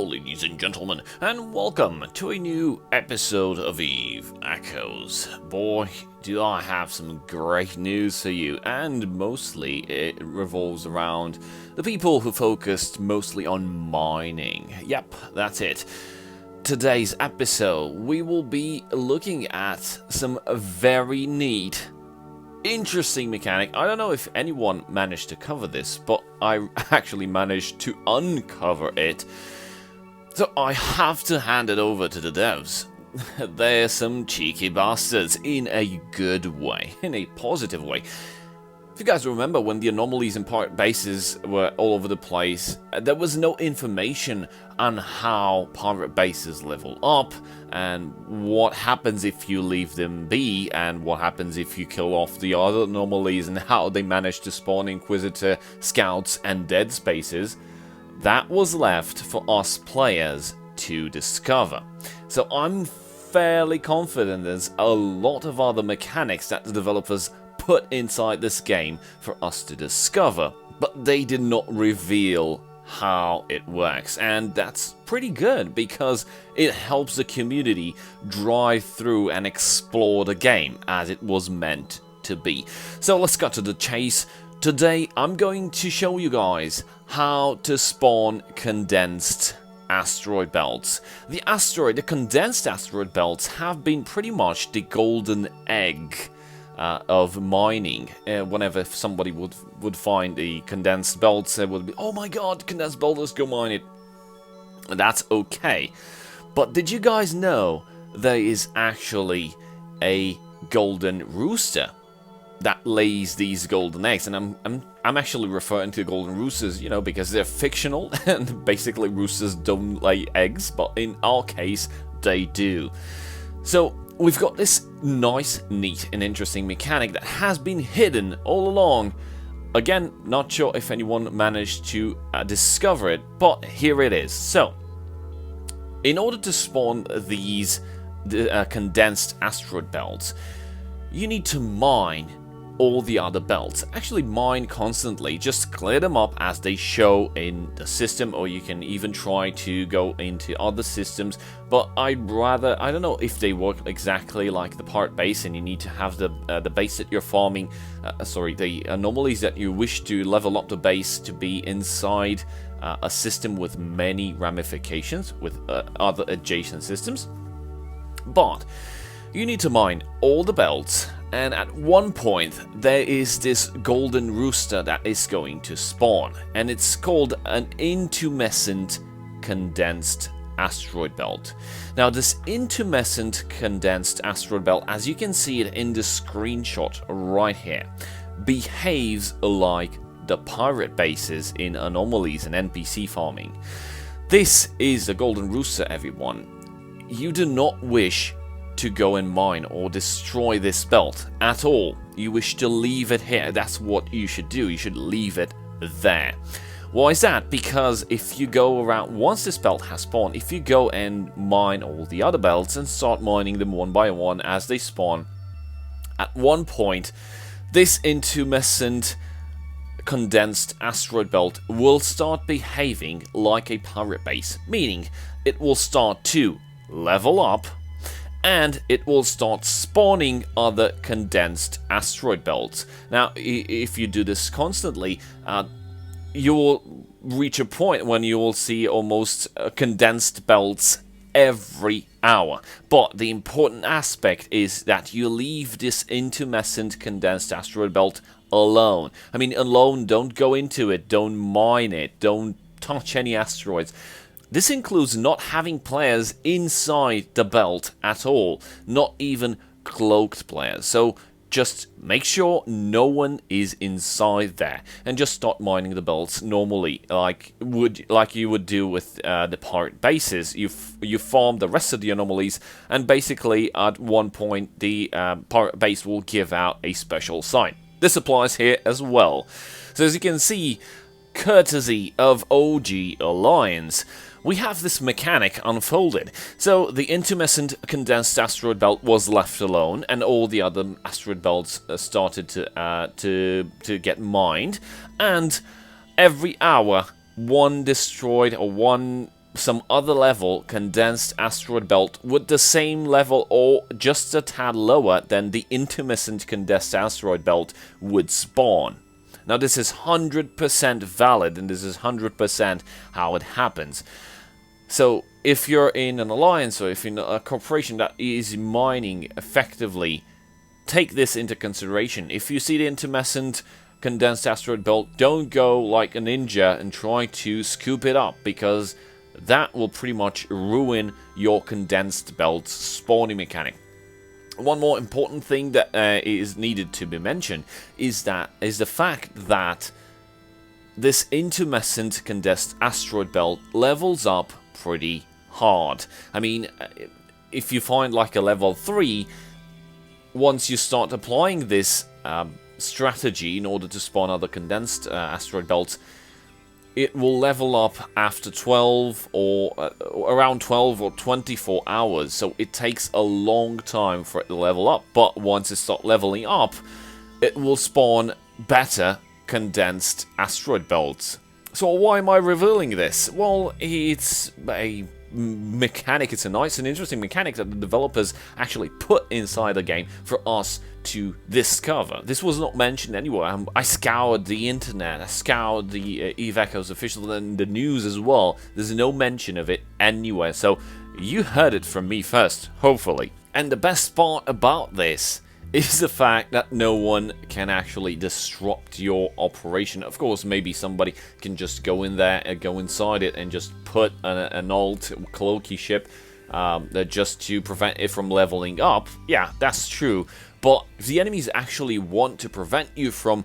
Hello ladies and gentlemen, and welcome to a new episode of Eve Echoes. Boy, do I have some great news for you, and mostly it revolves around the people who focused mostly on mining. Yep, that's it. Today's episode, we will be looking at some very neat, interesting mechanic. I don't know if anyone managed to cover this, but I actually managed to uncover it. So I have to hand it over to the devs. They're some cheeky bastards in a good way, in a positive way. If you guys remember when the anomalies and pirate bases were all over the place, there was no information on how pirate bases level up and what happens if you leave them be and what happens if you kill off the other anomalies and how they manage to spawn Inquisitor, Scouts and Dead Spaces. That was left for us players to discover. So I'm fairly confident there's a lot of other mechanics that the developers put inside this game for us to discover, but they did not reveal how it works, and that's pretty good because it helps the community drive through and explore the game as it was meant to be. So let's cut to the chase. Today I'm going to show you guys how to spawn condensed asteroid belts. The condensed asteroid belts have been pretty much the golden egg of mining. Whenever somebody would find the condensed belts, they would be, oh my god, condensed belt, let's go mine it. And that's okay. But did you guys know there is actually a golden rooster that lays these golden eggs? And I'm actually referring to golden roosters, you know, because they're fictional and basically roosters don't lay eggs, but in our case they do. So we've got this nice, neat and interesting mechanic that has been hidden all along. Again, not sure if anyone managed to discover it, but here it is. So in order to spawn these condensed asteroid belts, you need to mine all the other belts. Actually mine constantly, just clear them up as they show in the system, or you can even try to go into other systems, but I don't know if they work exactly like the pirate base and you need to have the base that you're farming, the anomalies that you wish to level up the base to be inside a system with many ramifications with other adjacent systems. But you need to mine all the belts, and at one point there is this golden rooster that is going to spawn, and it's called an intumescent condensed asteroid belt. Now this intumescent condensed asteroid belt, as you can see it in the screenshot right here, behaves like the pirate bases in anomalies and NPC farming. This is the golden rooster, everyone. You do not wish to go and mine or destroy this belt at all. You wish to leave it here. That's what you should do. You should leave it there. Why is that? Because if you go around, once this belt has spawned, if you go and mine all the other belts and start mining them one by one as they spawn, at one point this intumescent condensed asteroid belt will start behaving like a pirate base, meaning it will start to level up and it will start spawning other condensed asteroid belts. Now, if you do this constantly, you will reach a point when you will see almost condensed belts every hour. But the important aspect is that you leave this intumescent condensed asteroid belt alone. I mean, alone, don't go into it, don't mine it, don't touch any asteroids. This includes not having players inside the belt at all, not even cloaked players. So just make sure no one is inside there, and just start mining the belts normally, like you would do with the pirate bases. You farm the rest of the anomalies, and basically at one point the pirate base will give out a special sign. This applies here as well. So as you can see, courtesy of OG Alliance, we have this mechanic unfolded. So the intumescent condensed asteroid belt was left alone, and all the other asteroid belts started to get mined. And every hour, one destroyed or one some other level condensed asteroid belt with the same level or just a tad lower than the intermittent condensed asteroid belt would spawn. Now this is 100% valid, and this is 100% how it happens. So if you're in an alliance or if you're in a corporation that is mining effectively, take this into consideration. If you see the intermittent condensed asteroid belt, don't go like a ninja and try to scoop it up, because that will pretty much ruin your condensed belt's spawning mechanic. One more important thing that is needed to be mentioned is the fact that this intermittent condensed asteroid belt levels up pretty hard. I mean, if you find like a level 3, once you start applying this strategy in order to spawn other condensed asteroid belts, it will level up after 12 or around 12 or 24 hours, so it takes a long time for it to level up. But once it starts leveling up, it will spawn better condensed asteroid belts. So why am I revealing this? Well, it's a mechanic, it's a nice and interesting mechanic that the developers actually put inside the game for us to discover. This was not mentioned anywhere. I scoured the internet, I scoured the Eve Echoes official and the news as well. There's no mention of it anywhere, so you heard it from me first, hopefully. And the best part about this is the fact that no one can actually disrupt your operation. Of course, maybe somebody can just go in there and go inside it and just put an old cloaky ship just to prevent it from leveling up. Yeah, that's true. But if the enemies actually want to prevent you from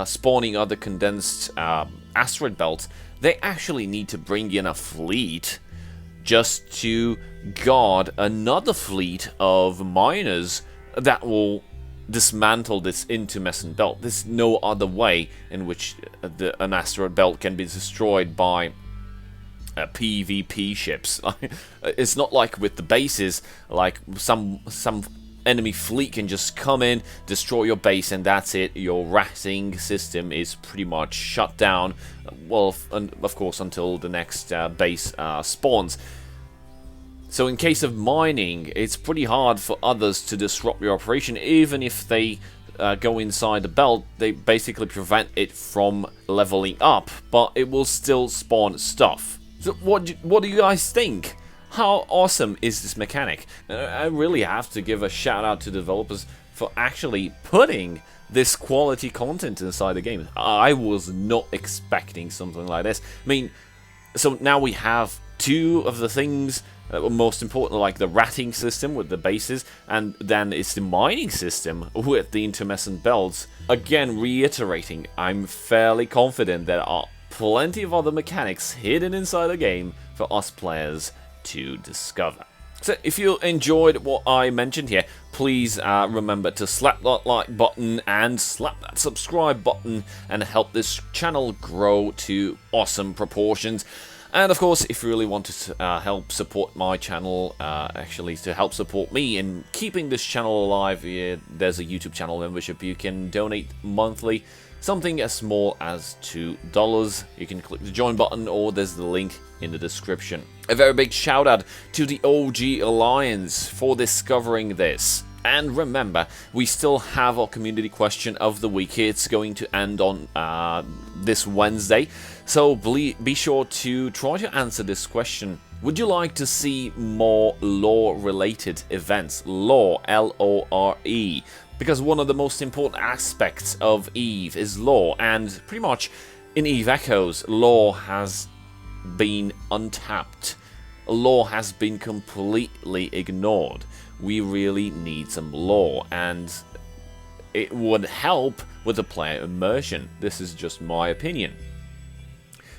spawning other condensed asteroid belts, they actually need to bring in a fleet just to guard another fleet of miners that will dismantle this intermittent belt. There's no other way in which an asteroid belt can be destroyed by PvP ships. It's not like with the bases, like some enemy fleet can just come in, destroy your base, and that's it. Your rating system is pretty much shut down. Well, of course, until the next base spawns. So in case of mining, it's pretty hard for others to disrupt your operation. Even if they go inside the belt, they basically prevent it from leveling up, but it will still spawn stuff. So what do you guys think? How awesome is this mechanic? I really have to give a shout out to developers for actually putting this quality content inside the game. I was not expecting something like this. I mean, so now we have two of the things that were most important, like the rating system with the bases, and then it's the mining system with the intermittent belts. Again, reiterating, I'm fairly confident there are plenty of other mechanics hidden inside the game for us players to discover. So if you enjoyed what I mentioned here, please remember to slap that like button and slap that subscribe button and help this channel grow to awesome proportions. And of course, if you really wanted to help support my channel, actually to help support me in keeping this channel alive, there's a YouTube channel membership. You can donate monthly, something as small as $2. You can click the join button, or there's the link in the description. A very big shout out to the OG Alliance for discovering this. And remember, we still have our community question of the week. It's going to end on this Wednesday, so be sure to try to answer this question. Would you like to see more lore-related events? Lore, L-O-R-E. Because one of the most important aspects of EVE is lore, and pretty much in EVE Echoes, lore has been untapped. Lore has been completely ignored. We really need some lore, and it would help with the player immersion. This is just my opinion.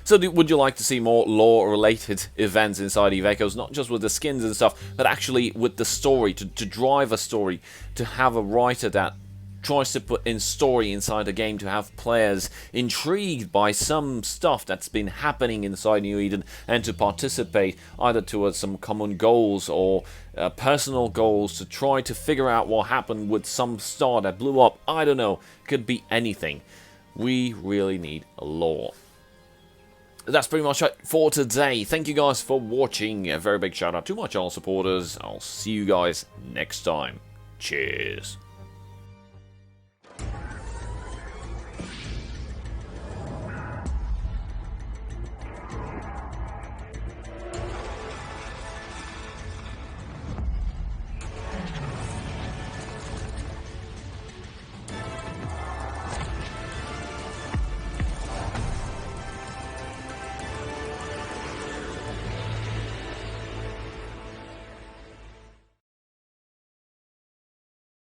So would you like to see more lore-related events inside EVE Echoes, not just with the skins and stuff, but actually with the story, to drive a story, to have a writer that tries to put in story inside the game, to have players intrigued by some stuff that's been happening inside New Eden, and to participate either towards some common goals or personal goals to try to figure out what happened with some star that blew up. I don't know, could be anything. We really need a lore. that's pretty much it for today. Thank you guys for watching. A very big shout out to my channel supporters. I'll see you guys next time. Cheers.